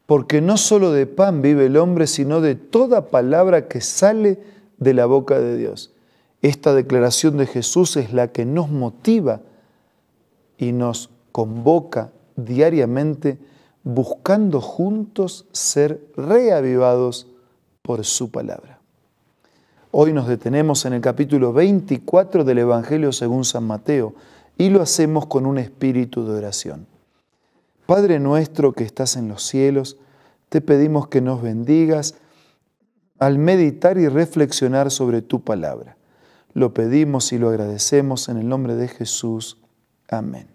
porque no solo de pan vive el hombre, sino de toda palabra que sale de la boca de Dios. Esta declaración de Jesús es la que nos motiva y nos convoca diariamente, buscando juntos ser reavivados por su palabra. Hoy nos detenemos en el capítulo 24 del Evangelio según San Mateo y lo hacemos con un espíritu de oración. Padre nuestro que estás en los cielos, te pedimos que nos bendigas al meditar y reflexionar sobre tu palabra. Lo pedimos y lo agradecemos en el nombre de Jesús. Amén.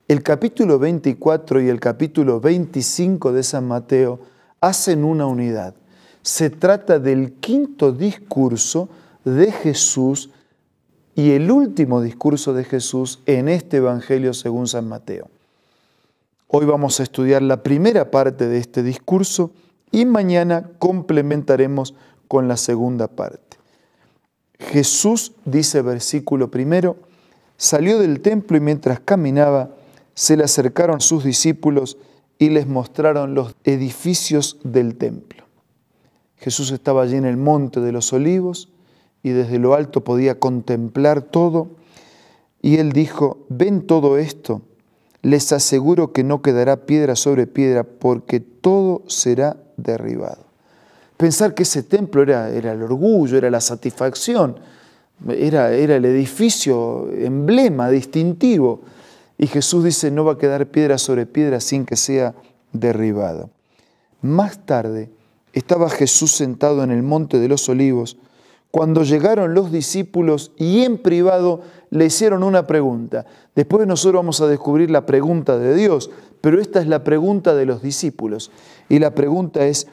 El capítulo 24 y el capítulo 25 de San Mateo hacen una unidad. Se trata del quinto discurso de Jesús y el último discurso de Jesús en este Evangelio según San Mateo. Hoy vamos a estudiar la primera parte de este discurso y mañana complementaremos con la segunda parte. Jesús, dice versículo primero, salió del templo y mientras caminaba se le acercaron sus discípulos y les mostraron los edificios del templo. Jesús estaba allí en el monte de los olivos y desde lo alto podía contemplar todo y él dijo, ¿ven todo esto? Les aseguro que no quedará piedra sobre piedra porque todo será derribado. Pensar que ese templo era el orgullo, era la satisfacción, era el edificio emblema, distintivo. Y Jesús dice, no va a quedar piedra sobre piedra sin que sea derribado. Más tarde estaba Jesús sentado en el monte de los olivos cuando llegaron los discípulos y en privado le hicieron una pregunta. Después nosotros vamos a descubrir la pregunta de Dios, pero esta es la pregunta de los discípulos. Y la pregunta es,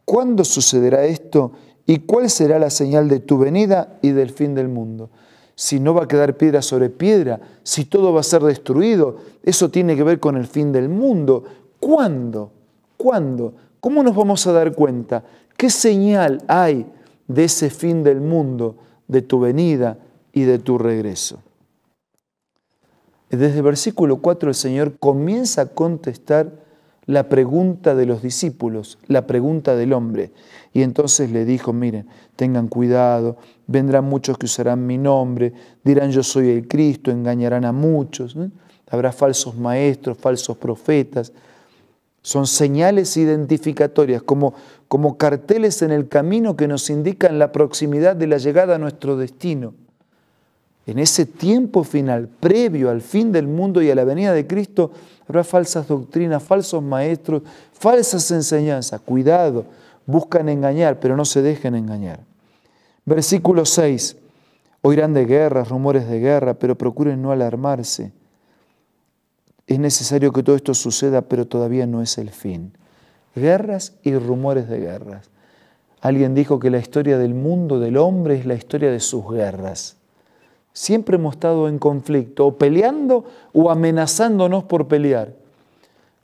¿cuándo sucederá esto y cuál será la señal de tu venida y del fin del mundo? Si no va a quedar piedra sobre piedra, si todo va a ser destruido, eso tiene que ver con el fin del mundo. ¿Cuándo? ¿Cuándo? ¿Cómo nos vamos a dar cuenta? ¿Qué señal hay de ese fin del mundo, de tu venida y de tu regreso? Desde el versículo 4 el Señor comienza a contestar la pregunta de los discípulos, la pregunta del hombre. Y entonces le dijo, miren, tengan cuidado, vendrán muchos que usarán mi nombre, dirán yo soy el Cristo, engañarán a muchos, ¿eh? Habrá falsos maestros, falsos profetas. Son señales identificatorias, como carteles en el camino que nos indican la proximidad de la llegada a nuestro destino. En ese tiempo final, previo al fin del mundo y a la venida de Cristo, habrá falsas doctrinas, falsos maestros, falsas enseñanzas. Cuidado, buscan engañar, pero no se dejen engañar. Versículo 6. Oirán de guerras, rumores de guerra, pero procuren no alarmarse. Es necesario que todo esto suceda, pero todavía no es el fin. Guerras y rumores de guerras. Alguien dijo que la historia del mundo, del hombre, es la historia de sus guerras. Siempre hemos estado en conflicto, o peleando o amenazándonos por pelear.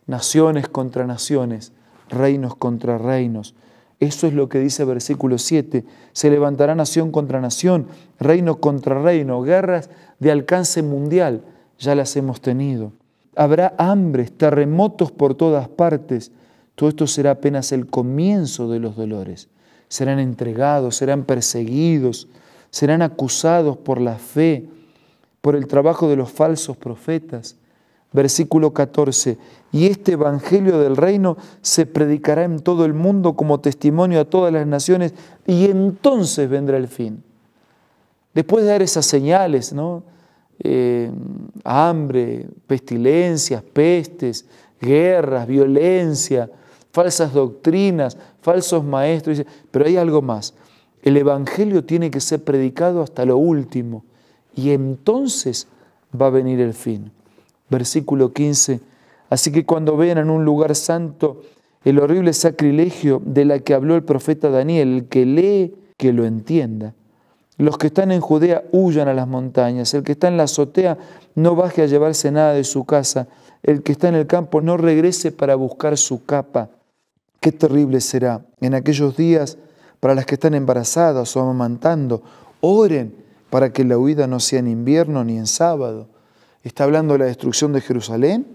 Naciones contra naciones, reinos contra reinos. Eso es lo que dice versículo 7. Se levantará nación contra nación, reino contra reino, guerras de alcance mundial. Ya las hemos tenido. Habrá hambres, terremotos por todas partes. Todo esto será apenas el comienzo de los dolores. Serán entregados, serán perseguidos, serán acusados por la fe, por el trabajo de los falsos profetas. Versículo 14. Y este evangelio del reino se predicará en todo el mundo como testimonio a todas las naciones y entonces vendrá el fin. Después de dar esas señales, ¿no? Hambre, pestilencias, pestes, guerras, violencia, falsas doctrinas, falsos maestros. Pero hay algo más. El evangelio tiene que ser predicado hasta lo último y entonces va a venir el fin. Versículo 15. Así que cuando vean en un lugar santo el horrible sacrilegio de la que habló el profeta Daniel, el que lee, que lo entienda. Los que están en Judea huyan a las montañas. El que está en la azotea no baje a llevarse nada de su casa. El que está en el campo no regrese para buscar su capa. Qué terrible será en aquellos días para las que están embarazadas o amamantando. Oren para que la huida no sea en invierno ni en sábado. ¿Está hablando de la destrucción de Jerusalén?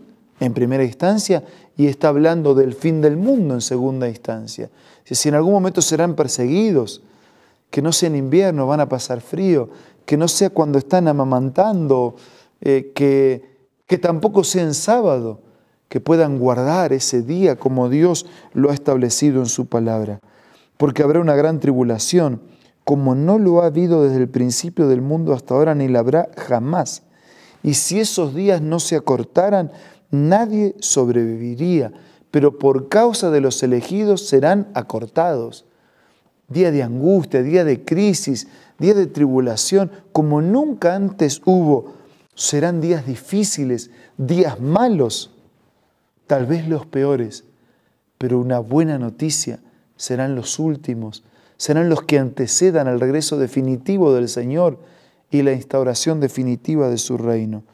en primera instancia y está hablando del fin del mundo en segunda instancia. Si en algún momento serán perseguidos, que no sea en invierno, van a pasar frío, que no sea cuando están amamantando, que tampoco sea en sábado, que puedan guardar ese día como Dios lo ha establecido en su palabra. Porque habrá una gran tribulación, como no lo ha habido desde el principio del mundo hasta ahora, ni la habrá jamás. Y si esos días no se acortaran, nadie sobreviviría, pero por causa de los elegidos serán acortados. Día de angustia, día de crisis, día de tribulación, como nunca antes hubo. Serán días difíciles, días malos, tal vez los peores, pero una buena noticia, serán los últimos, serán los que antecedan al regreso definitivo del Señor y la instauración definitiva de su reino.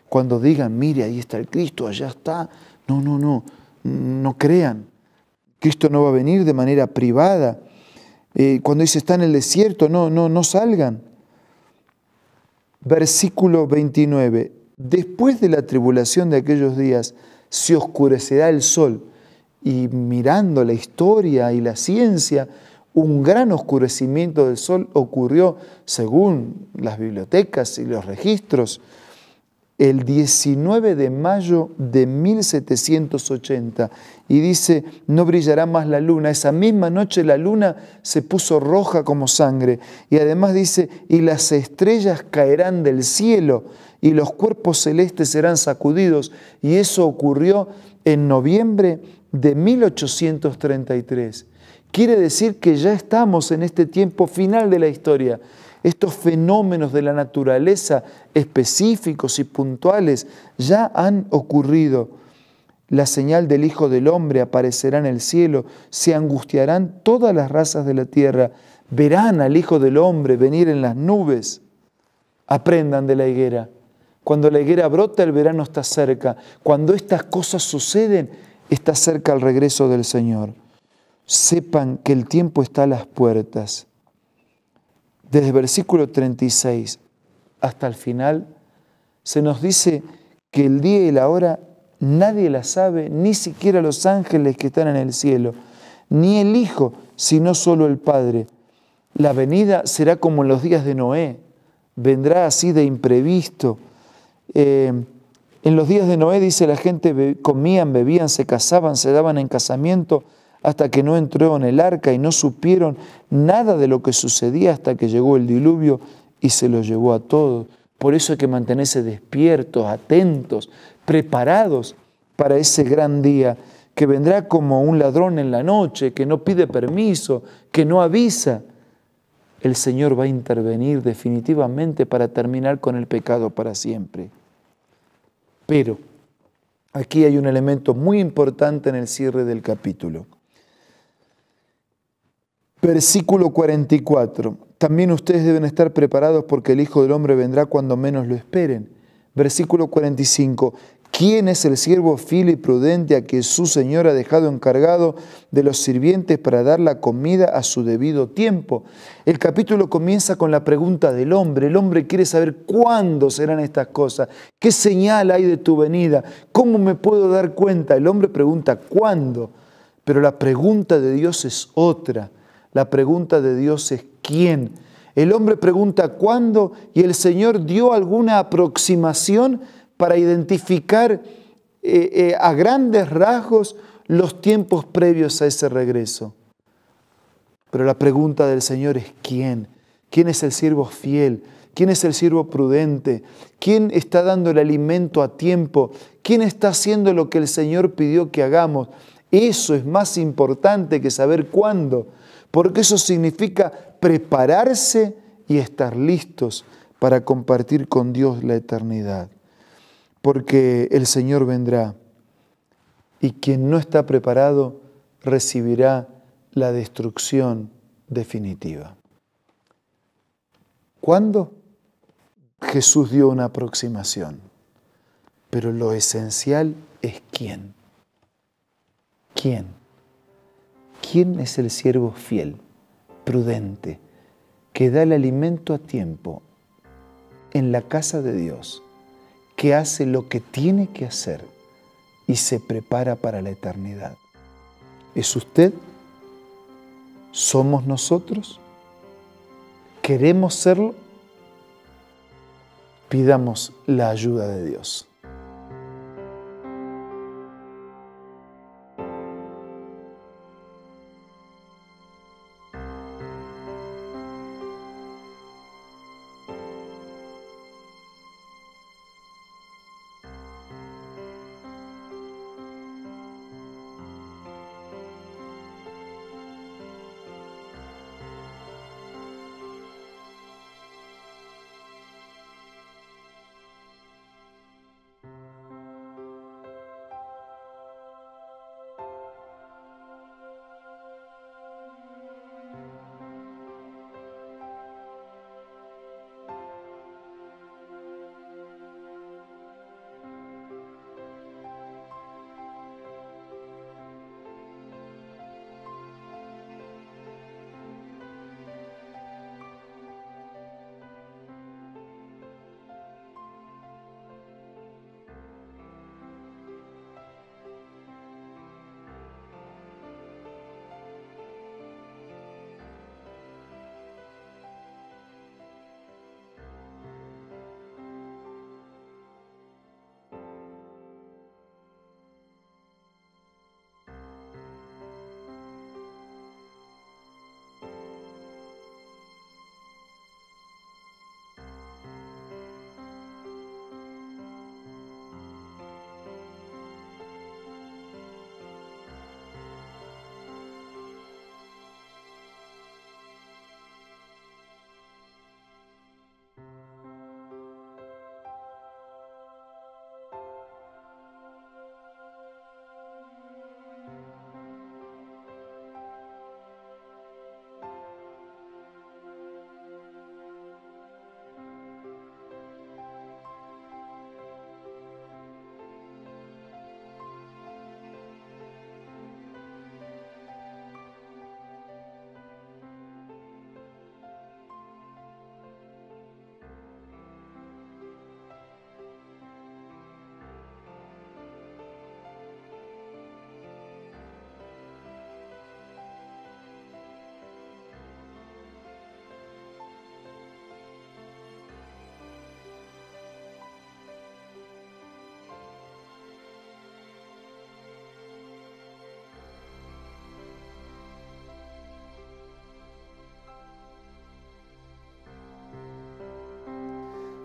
Cuando digan, mire, ahí está el Cristo, allá está, no crean. Cristo no va a venir de manera privada. Cuando dice está en el desierto, no salgan. Versículo 29. Después de la tribulación de aquellos días, se oscurecerá el sol. Y mirando la historia y la ciencia, un gran oscurecimiento del sol ocurrió, según las bibliotecas y los registros, el 19 de mayo de 1780. Y dice, no brillará más la luna. Esa misma noche la luna se puso roja como sangre. Y además dice, y las estrellas caerán del cielo y los cuerpos celestes serán sacudidos. Y eso ocurrió en noviembre de 1833. Quiere decir que ya estamos en este tiempo final de la historia. Estos fenómenos de la naturaleza específicos y puntuales ya han ocurrido. La señal del Hijo del Hombre aparecerá en el cielo, se angustiarán todas las razas de la tierra, verán al Hijo del Hombre venir en las nubes. Aprendan de la higuera. Cuando la higuera brota, el verano está cerca. Cuando estas cosas suceden, está cerca el regreso del Señor. Sepan que el tiempo está a las puertas. Desde el versículo 36 hasta el final, se nos dice que el día y la hora nadie la sabe, ni siquiera los ángeles que están en el cielo, ni el Hijo, sino solo el Padre. La venida será como en los días de Noé, vendrá así de imprevisto. En los días de Noé, dice, la gente comían, bebían, se casaban, se daban en casamiento, hasta que no entró en el arca y no supieron nada de lo que sucedía hasta que llegó el diluvio y se lo llevó a todos. Por eso hay que mantenerse despiertos, atentos, preparados para ese gran día que vendrá como un ladrón en la noche, que no pide permiso, que no avisa. El Señor va a intervenir definitivamente para terminar con el pecado para siempre. Pero aquí hay un elemento muy importante en el cierre del capítulo. Versículo 44. También ustedes deben estar preparados porque el Hijo del Hombre vendrá cuando menos lo esperen. Versículo 45. ¿Quién es el siervo fiel y prudente a que su Señor ha dejado encargado de los sirvientes para dar la comida a su debido tiempo? El capítulo comienza con la pregunta del hombre. El hombre quiere saber cuándo serán estas cosas. ¿Qué señal hay de tu venida? ¿Cómo me puedo dar cuenta? El hombre pregunta ¿cuándo? Pero la pregunta de Dios es otra. La pregunta de Dios es ¿quién? El hombre pregunta ¿cuándo? Y el Señor dio alguna aproximación para identificar a grandes rasgos los tiempos previos a ese regreso. Pero la pregunta del Señor es ¿quién? ¿Quién es el siervo fiel? ¿Quién es el siervo prudente? ¿Quién está dando el alimento a tiempo? ¿Quién está haciendo lo que el Señor pidió que hagamos? Eso es más importante que saber cuándo, porque eso significa prepararse y estar listos para compartir con Dios la eternidad. Porque el Señor vendrá y quien no está preparado recibirá la destrucción definitiva. ¿Cuándo? Jesús dio una aproximación, pero lo esencial es ¿quién? ¿Quién? ¿Quién es el siervo fiel, prudente, que da el alimento a tiempo en la casa de Dios, que hace lo que tiene que hacer y se prepara para la eternidad. ¿Es usted? ¿Somos nosotros? ¿Queremos serlo? Pidamos la ayuda de Dios.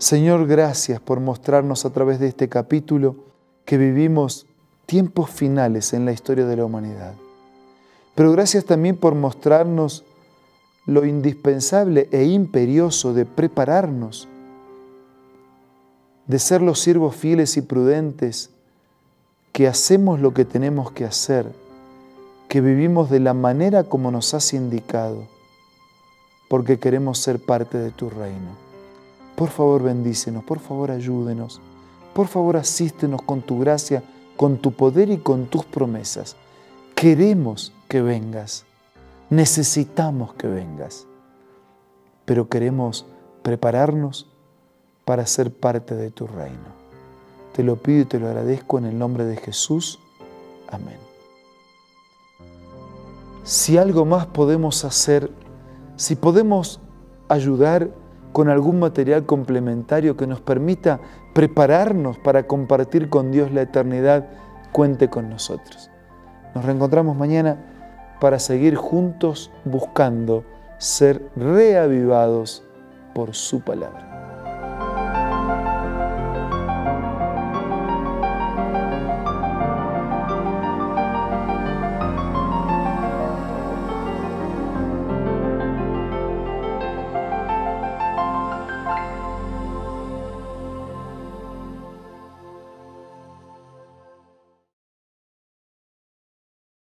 Señor, gracias por mostrarnos a través de este capítulo que vivimos tiempos finales en la historia de la humanidad. Pero gracias también por mostrarnos lo indispensable e imperioso de prepararnos, de ser los siervos fieles y prudentes, que hacemos lo que tenemos que hacer, que vivimos de la manera como nos has indicado, porque queremos ser parte de tu reino. Por favor, bendícenos, por favor, ayúdenos, por favor, asístenos con tu gracia, con tu poder y con tus promesas. Queremos que vengas, necesitamos que vengas, pero queremos prepararnos para ser parte de tu reino. Te lo pido y te lo agradezco en el nombre de Jesús. Amén. Si algo más podemos hacer, si podemos ayudar con algún material complementario que nos permita prepararnos para compartir con Dios la eternidad, cuente con nosotros. Nos reencontramos mañana para seguir juntos buscando ser reavivados por su palabra.